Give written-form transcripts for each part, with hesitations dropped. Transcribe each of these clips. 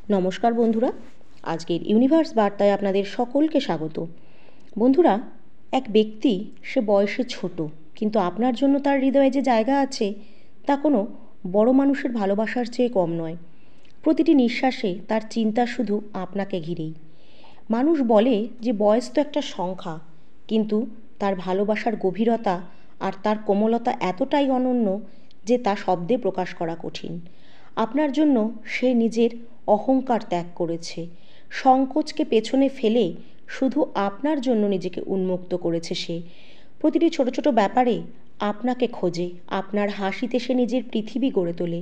নমস্কার বন্ধুরা, আজকের ইউনিভার্স বার্তায় আপনাদের সকলকে স্বাগত। বন্ধুরা, এক ব্যক্তি সে বয়সে ছোট, কিন্তু আপনার জন্য তার হৃদয়ে যে জায়গা আছে তা কোনো বড় মানুষের ভালোবাসার চেয়ে কম নয়। প্রতিটি নিঃশ্বাসে তার চিন্তা শুধু আপনাকে ঘিরেই। মানুষ বলে যে বয়স তো একটা সংখ্যা, কিন্তু তার ভালোবাসার গভীরতা আর তার কোমলতা এতটাই অনন্য যে তা শব্দে প্রকাশ করা কঠিন। আপনার জন্য সে নিজের অহংকার ত্যাগ করেছে, সংকোচকে পেছনে ফেলে শুধু আপনার জন্য নিজেকে উন্মুক্ত করেছে। সে প্রতিটি ছোট ছোট ব্যাপারে আপনাকে খোঁজে, আপনার হাসিতে সে নিজের পৃথিবী গড়ে তোলে,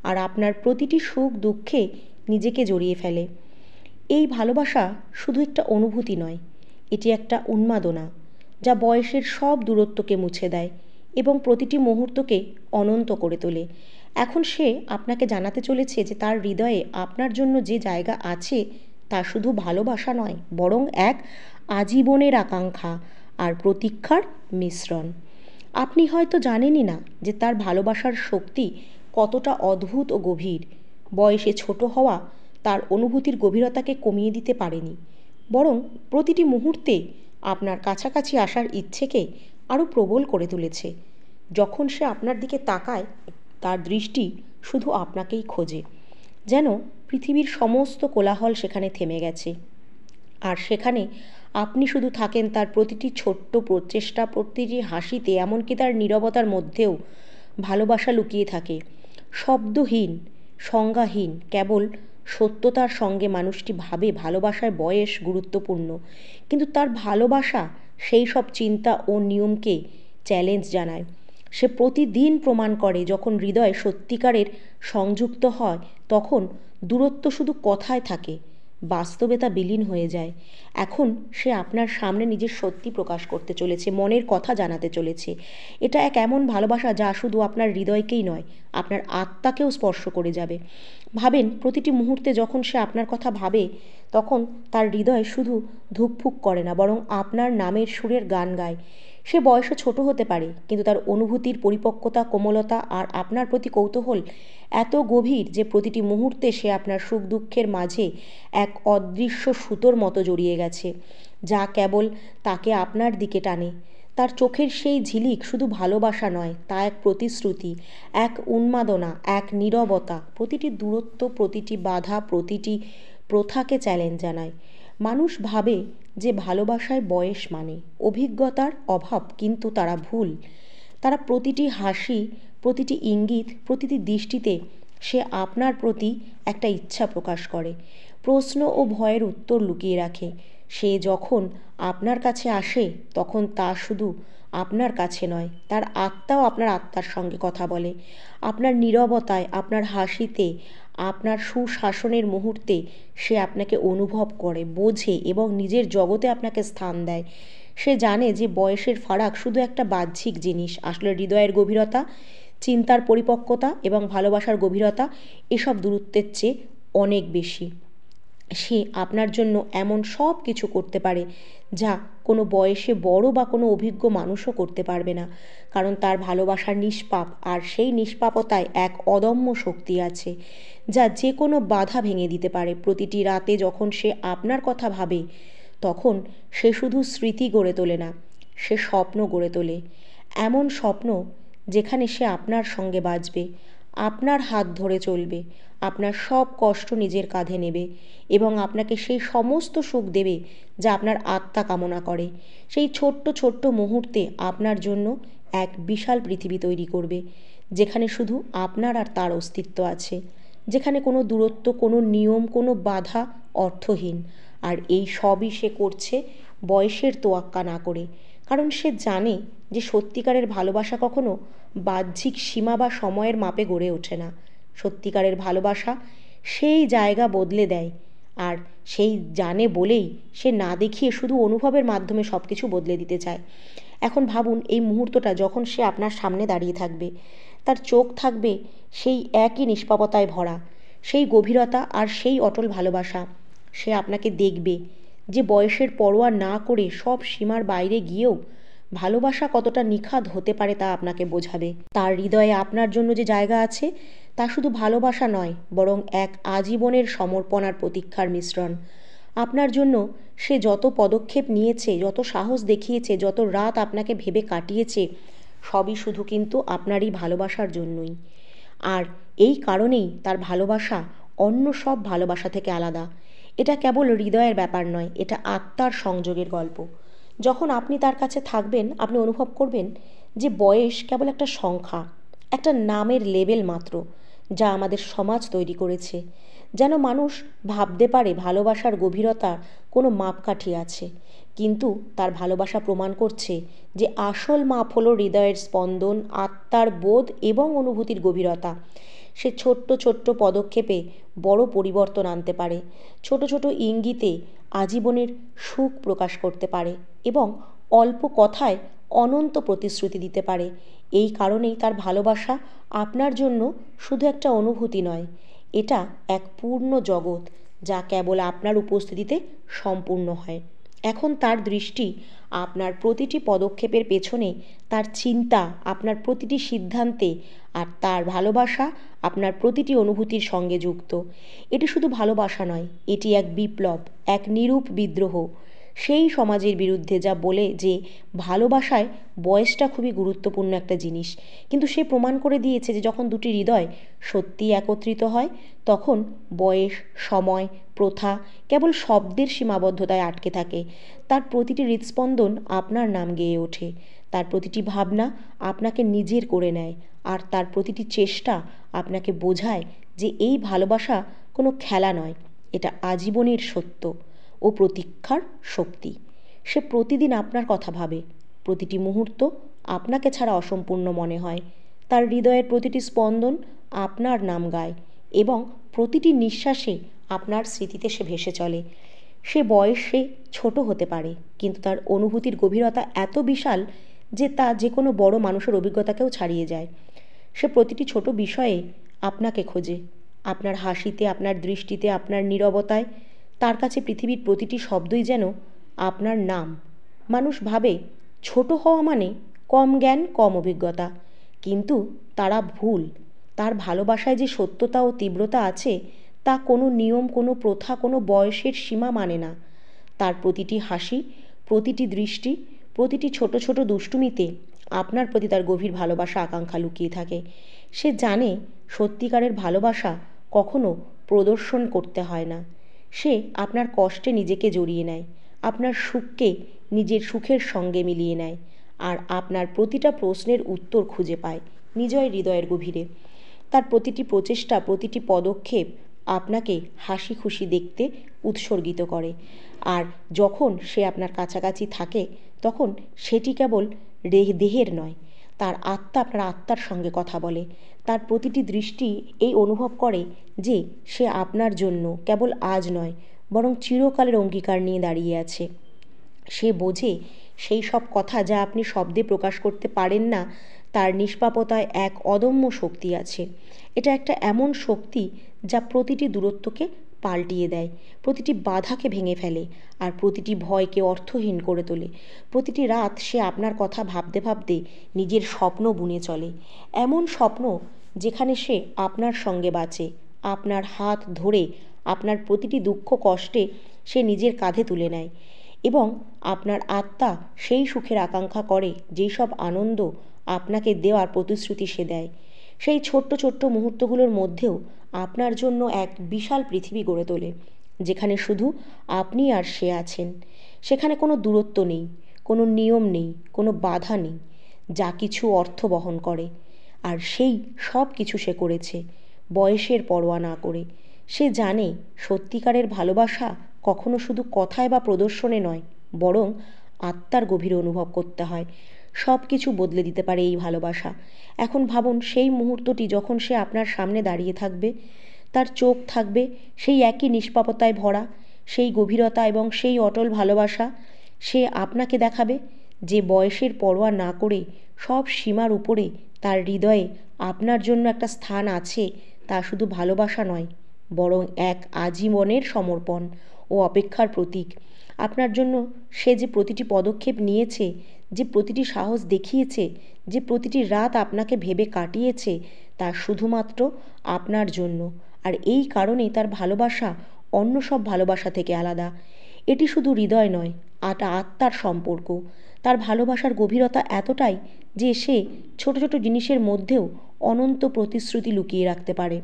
আর আপনার প্রতিটি সুখ দুঃখে নিজেকে জড়িয়ে ফেলে। এই ভালোবাসা শুধু একটা অনুভূতি নয়, এটি একটা উন্মাদনা যা বয়সের সব দূরত্বকে মুছে দেয় এবং প্রতিটি মুহূর্তকে অনন্ত করে তোলে। এখন সে আপনাকে জানাতে চলেছে যে তার হৃদয়ে আপনার জন্য যে জায়গা আছে তা শুধু ভালোবাসা নয়, বরং এক আজীবনের আকাঙ্ক্ষা আর প্রতীক্ষার মিশ্রণ। আপনি হয়তো জানেনই না যে তার ভালোবাসার শক্তি কতটা অদ্ভুত ও গভীর। বয়সে ছোট হওয়া তার অনুভূতির গভীরতাকে কমিয়ে দিতে পারেনি, বরং প্রতিটি মুহূর্তে আপনার কাছাকাছি আসার ইচ্ছেকে আরও প্রবল করে তুলেছে। যখন সে আপনার দিকে তাকায়, তার দৃষ্টি শুধু আপনাকেই খোঁজে, যেন পৃথিবীর সমস্ত কোলাহল সেখানে থেমে গেছে, আর সেখানে আপনি শুধু থাকেন তার প্রতিটি ছোট্ট প্রচেষ্টা, প্রতিটি হাসিতে, এমনকি তার নীরবতার মধ্যেও ভালোবাসা লুকিয়ে থাকে। শব্দহীন, সংজ্ঞাহীন, কেবল সত্যতার সঙ্গে মানুষটি ভাবে ভালোবাসার বয়স গুরুত্বপূর্ণ, কিন্তু তার ভালোবাসা সেই সব চিন্তা ও নিয়মকে চ্যালেঞ্জ জানায়। সে প্রতিদিন প্রমাণ করে যখন হৃদয় সত্যিকারের সংযুক্ত হয় তখন দূরত্ব শুধু কথায় থাকে, বাস্তবে তা বিলীন হয়ে যায়। এখন সে আপনার সামনে নিজের সত্যি প্রকাশ করতে চলেছে, মনের কথা জানাতে চলেছে। এটা এক এমন ভালোবাসা যা শুধু আপনার হৃদয়কেই নয়, আপনার আত্মাকেও স্পর্শ করে যাবে। ভাবেন, প্রতিটি মুহূর্তে যখন সে আপনার কথা ভাবে তখন তার হৃদয় শুধু ধুকফুক করে না, বরং আপনার নামের সুরের গান গায়। সে বয়সে ছোট হতে পারে, কিন্তু তার অনুভূতির পরিপক্কতা, কোমলতা আর আপনার প্রতি কৌতূহল এত গভীর যে প্রতিটি মুহূর্তে সে আপনার সুখ দুঃখের মাঝে এক অদৃশ্য সুতোর মতো জড়িয়ে গেছে, যা কেবল তাকে আপনার দিকে টানে। তার চোখের সেই ঝিলিক শুধু ভালোবাসা নয়, তা এক প্রতিশ্রুতি, এক উন্মাদনা, এক নীরবতা। প্রতিটি দূরত্ব, প্রতিটি বাধা, প্রতিটি প্রথাকে চ্যালেঞ্জ জানায়। মানুষ ভাবে যে ভালোবাসায় বয়স মানে অভিজ্ঞতার অভাব, কিন্তু তারা ভুল। তারা প্রতিটি হাসি, প্রতিটি ইঙ্গিত, প্রতিটি দৃষ্টিতে সে আপনার প্রতি একটা ইচ্ছা প্রকাশ করে, প্রশ্ন ও ভয়ের উত্তর লুকিয়ে রাখে। সে যখন আপনার কাছে আসে তখন তা শুধু আপনার কাছে নয়, তার আত্মাও আপনার আত্মার সঙ্গে কথা বলে। আপনার নীরবতায়, আপনার হাসিতে, আপনার সুশাসনের মুহূর্তে সে আপনাকে অনুভব করে, বোঝে এবং নিজের জগতে আপনাকে স্থান দেয়। সে জানে যে বয়সের ফারাক শুধু একটা বাহ্যিক জিনিস, আসলে হৃদয়ের গভীরতা, চিন্তার পরিপক্কতা এবং ভালোবাসার গভীরতা এসব দূরত্বের চেয়ে অনেক বেশি। সে আপনার জন্য এমন সব কিছু করতে পারে যা কোনো বয়সে বড় বা কোনো অভিজ্ঞ মানুষও করতে পারবে না, কারণ তার ভালোবাসা নিষ্পাপ, আর সেই নিষ্পাপতায় এক অদম্য শক্তি আছে যা যে কোনো বাধা ভেঙে দিতে পারে। প্রতিটি রাতে যখন সে আপনার কথা ভাবে তখন সে শুধু স্মৃতি গড়ে তোলে না, সে স্বপ্ন গড়ে তোলে। এমন স্বপ্ন যেখানে সে আপনার সঙ্গে বাঁচবে, আপনার হাত ধরে চলবে, আপনার সব কষ্ট নিজের কাঁধে নেবে এবং আপনাকে সেই সমস্ত সুখ দেবে যা আপনার আত্মা কামনা করে। সেই ছোট্ট ছোট্ট মুহূর্তে আপনার জন্য এক বিশাল পৃথিবী তৈরি করবে, যেখানে শুধু আপনার আর তার অস্তিত্ব আছে, যেখানে কোনো দূরত্ব, কোনো নিয়ম, কোনো বাধা অর্থহীন। আর এই সবই সে করছে বয়সের তোয়াক্কা না করে, কারণ সে জানে যে সত্যিকারের ভালোবাসা কখনো বাহ্যিক সীমা বা সময়ের মাপে গড়ে ওঠে না। সত্যিকারের ভালোবাসা সেই জায়গা বদলে দেয়, আর সেই জানে বলেই সে না দেখিয়ে শুধু অনুভবের মাধ্যমে সব কিছু বদলে দিতে চায়। এখন ভাবুন, এই মুহূর্তটা যখন সে আপনার সামনে দাঁড়িয়ে থাকবে, তার চোখ থাকবে সেই একই নিষ্পাপতায় ভরা, সেই গভীরতা আর সেই অটল ভালোবাসা। সে আপনাকে দেখবে যে বয়সের পরোয়া না করে সব সীমার বাইরে গিয়েও ভালোবাসা কতটা নিখাদ হতে পারে তা আপনাকে বোঝাবে। তার হৃদয়ে আপনার জন্য যে জায়গা আছে তা শুধু ভালোবাসা নয়, বরং এক আজীবনের সমর্পণ আর প্রতীক্ষার মিশ্রণ। আপনার জন্য সে যত পদক্ষেপ নিয়েছে, যত সাহস দেখিয়েছে, যত রাত আপনাকে ভেবে কাটিয়েছে, সবই শুধু কিন্তু আপনারই ভালোবাসার জন্যই। আর এই কারণেই তার ভালোবাসা অন্য সব ভালোবাসা থেকে আলাদা। এটা কেবল হৃদয়ের ব্যাপার নয়, এটা আত্মার সংযোগের গল্প। যখন আপনি তার কাছে থাকবেন, আপনি অনুভব করবেন যে বয়স কেবল একটা সংখ্যা, একটা নামের লেবেল মাত্র, যা আমাদের সমাজ তৈরি করেছে। যেন মানুষ ভাবতে পারে ভালোবাসার গভীরতা কোনো মাপকাঠি আছে, কিন্তু তার ভালোবাসা প্রমাণ করছে যে আসল মাপ হলো হৃদয়ের স্পন্দন, আত্মার বোধ এবং অনুভূতির গভীরতা। সে ছোট্ট ছোট্ট পদক্ষেপে বড় পরিবর্তন আনতে পারে, ছোট ছোট ইঙ্গিতে আজীবনের সুখ প্রকাশ করতে পারে এবং অল্প কথায় অনন্ত প্রতিশ্রুতি দিতে পারে। এই কারণেই তার ভালোবাসা আপনার জন্য শুধু একটা অনুভূতি নয়, এটা এক পূর্ণ জগৎ যা কেবল আপনার উপস্থিতিতে সম্পূর্ণ হয়। এখন তার দৃষ্টি আপনার প্রতিটি পদক্ষেপের পেছনে, তার চিন্তা আপনার প্রতিটি সিদ্ধান্তে, আর তার ভালোবাসা আপনার প্রতিটি অনুভূতির সঙ্গে যুক্ত। এটি শুধু ভালোবাসা নয়, এটি এক বিপ্লব, এক নিরূপ বিদ্রোহ সেই সমাজের বিরুদ্ধে যা বলে যে ভালোবাসায় বয়সটা খুবই গুরুত্বপূর্ণ একটা জিনিস। কিন্তু সে প্রমাণ করে দিয়েছে যে যখন দুটি হৃদয় সত্যিই একত্রিত হয়, তখন বয়স, সময়, প্রথা কেবল শব্দের সীমাবদ্ধতায় আটকে থাকে। তার প্রতিটি হৃদস্পন্দন আপনার নাম গেয়ে ওঠে, তার প্রতিটি ভাবনা আপনাকে নিজের করে নেয়, আর তার প্রতিটি চেষ্টা আপনাকে বোঝায় যে এই ভালোবাসা কোনো খেলা নয়, এটা আজীবনের সত্য ও প্রতীক্ষার শক্তি। সে প্রতিদিন আপনার কথা ভাবে, প্রতিটি মুহূর্ত আপনাকে ছাড়া অসম্পূর্ণ মনে হয়। তার হৃদয়ের প্রতিটি স্পন্দন আপনার নাম গায় এবং প্রতিটি নিঃশ্বাসে আপনার স্মৃতিতে সে ভেসে চলে। সে বয়সে ছোট হতে পারে, কিন্তু তার অনুভূতির গভীরতা এত বিশাল যে তা যে কোনো বড় মানুষের অভিজ্ঞতাকেও ছাড়িয়ে যায়। সে প্রতিটি ছোট বিষয়ে আপনাকে খোঁজে, আপনার হাসিতে, আপনার দৃষ্টিতে, আপনার নীরবতায়। তার কাছে পৃথিবীর প্রতিটি শব্দই যেন আপনার নাম। মানুষ ভাবে ছোট হওয়া মানে কম জ্ঞান, কম অভিজ্ঞতা, কিন্তু তারা ভুল। তার ভালোবাসায় যে সত্যতা ও তীব্রতা আছে তা কোনো নিয়ম, কোনো প্রথা, কোনো বয়সের সীমা মানে না। তার প্রতিটি হাসি, প্রতিটি দৃষ্টি, প্রতিটি ছোট ছোট দুষ্টুমিতে আপনার প্রতি তার গভীর ভালোবাসা, আকাঙ্ক্ষা লুকিয়ে থাকে। সে জানে সত্যিকারের ভালোবাসা কখনো প্রদর্শন করতে হয় না। সে আপনার কষ্টে নিজেকে জড়িয়ে নেয়, আপনার সুখকে নিজের সুখের সঙ্গে মিলিয়ে নেয়, আর আপনার প্রতিটা প্রশ্নের উত্তর খুঁজে পায় নিজের হৃদয়ের গভীরে। তার প্রতিটি প্রচেষ্টা, প্রতিটি পদক্ষেপ আপনাকে হাসি খুশি দেখতে উৎসর্গিত করে। আর যখন সে আপনার কাছাকাছি থাকে, তখন সেটি কেবল দেহের নয়, তার আত্মা আপনার আত্মার সঙ্গে কথা বলে। তার প্রতিটি দৃষ্টি এই অনুভব করে যে সে আপনার জন্য কেবল আজ নয়, বরং চিরকালের অঙ্গীকার নিয়ে দাঁড়িয়ে আছে। সে বোঝে সেই সব কথা যা আপনি শব্দে প্রকাশ করতে পারেন না, তার নিষ্পাপতায় এক অদম্য শক্তি আছে। এটা একটা এমন শক্তি যা প্রতিটি দূরত্বকে পাল্টিয়ে দেয়, প্রতিটি বাধাকে ভেঙে ফেলে, আর প্রতিটি ভয়কে অর্থহীন করে তোলে। প্রতিটি রাত সে আপনার কথা ভাবতে ভাবতে নিজের স্বপ্ন বুনে চলে, এমন স্বপ্ন যেখানে সে আপনার সঙ্গে বাঁচে, আপনার হাত ধরে আপনার প্রতিটি দুঃখ কষ্টে সে নিজের কাঁধে তুলে নেয়, এবং আপনার আত্মা সেই সুখের আকাঙ্ক্ষা করে যেই সব আনন্দ আপনাকে দেওয়ার প্রতিশ্রুতি সে দেয়। সেই ছোট্ট ছোট্ট মুহূর্তগুলোর মধ্যেও আপনার জন্য এক বিশাল পৃথিবী গড়ে তোলে, যেখানে শুধু আপনি আর সে আছেন। সেখানে কোনো দূরত্ব নেই, কোনো নিয়ম নেই, কোনো বাধা নেই, যা কিছু অর্থ বহন করে। আর সেই সব কিছু সে করেছে বয়সের পরোয়া না করে। সে জানে সত্যিকারের ভালোবাসা কখনো শুধু কথায় বা প্রদর্শনে নয়, বরং আত্মার গভীরে অনুভব করতে হয়। সব কিছু বদলে দিতে পারে এই ভালোবাসা। এখন ভাবুন সেই মুহূর্তটি যখন সে আপনার সামনে দাঁড়িয়ে থাকবে, তার চোখ থাকবে সেই একই নিষ্পাপতায় ভরা, সেই গভীরতা এবং সেই অটল ভালোবাসা। সে আপনাকে দেখাবে যে বয়সের পরোয়া না করে সব সীমার উপরে তার হৃদয়ে আপনার জন্য একটা স্থান আছে। তা শুধু ভালোবাসা নয়, বরং এক আজীবনের সমর্পণ ও অপেক্ষার প্রতীক। আপনার জন্য সে যে প্রতিটি পদক্ষেপ নিয়েছে, যে প্রতিটি সাহস দেখিয়েছে, যে প্রতিটি রাত আপনাকে ভেবে কাটিয়েছে, তা শুধুমাত্র আপনার জন্য। আর এই কারণেই তার ভালোবাসা অন্য সব ভালোবাসা থেকে আলাদা। এটি শুধু হৃদয় নয়, আত্মার সম্পর্ক। তার ভালোবাসার গভীরতা এতটাই যে সে ছোট ছোট জিনিসের মধ্যেও অনন্ত প্রতিশ্রুতি লুকিয়ে রাখতে পারে।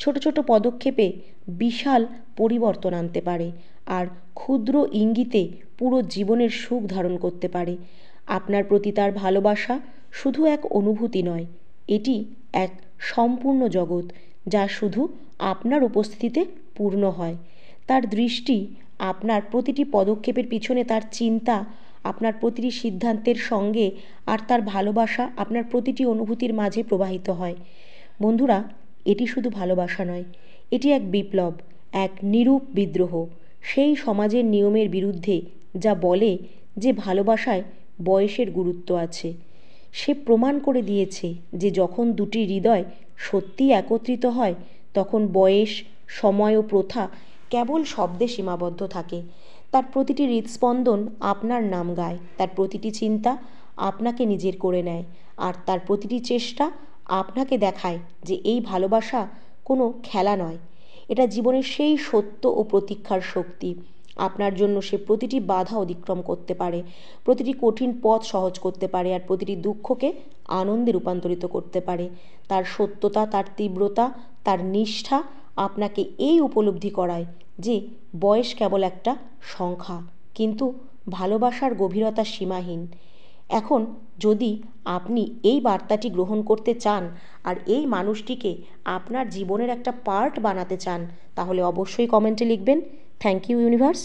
ছোট ছোট পদক্ষেপে বিশাল পরিবর্তন আনতে পারে, আর ক্ষুদ্র ইঙ্গিতে পুরো জীবনের সুখ ধারণ করতে পারে। আপনার প্রতি তার ভালোবাসা শুধু এক অনুভূতি নয়, এটি এক সম্পূর্ণ জগৎ, যা শুধু আপনার উপস্থিতিতে পূর্ণ হয়। তার দৃষ্টি আপনার প্রতিটি পদক্ষেপের পিছনে, তার চিন্তা আপনার প্রতিটি সিদ্ধান্তের সঙ্গে, আর তার ভালোবাসা আপনার প্রতিটি অনুভূতির মাঝে প্রবাহিত হয়। বন্ধুরা, এটি শুধু ভালোবাসা নয়, এটি এক বিপ্লব, এক নিরূপ বিদ্রোহ সেই সমাজের নিয়মের বিরুদ্ধে যা বলে যে ভালোবাসায় বয়সের গুরুত্ব আছে। সে প্রমাণ করে দিয়েছে যে যখন দুটি হৃদয় সত্যিই একত্রিত হয়, তখন বয়স, সময় ও প্রথা কেবল শব্দে সীমাবদ্ধ থাকে। তার প্রতিটি হৃদস্পন্দন আপনার নাম গায়, তার প্রতিটি চিন্তা আপনাকে নিজের করে নেয়, আর তার প্রতিটি চেষ্টা আপনাকে দেখায় যে এই ভালোবাসা কোনো খেলা নয়, এটা জীবনের সেই সত্য ও প্রতীক্ষার শক্তি। আপনার জন্য সে প্রতিটি বাধা অতিক্রম করতে পারে, প্রতিটি কঠিন পথ সহজ করতে পারে, আর প্রতিটি দুঃখকে আনন্দে রূপান্তরিত করতে পারে। তার সত্যতা, তার তীব্রতা, তার নিষ্ঠা আপনাকে এই উপলব্ধি করায় যে বয়স কেবল একটা সংখ্যা, কিন্তু ভালোবাসার গভীরতা সীমাহীন। এখন যদি আপনি এই বার্তাটি গ্রহণ করতে চান আর এই মানুষটিকে আপনার জীবনের একটা পার্ট বানাতে চান, তাহলে অবশ্যই কমেন্টে লিখবেন, থ্যাংক ইউ ইউনিভার্স।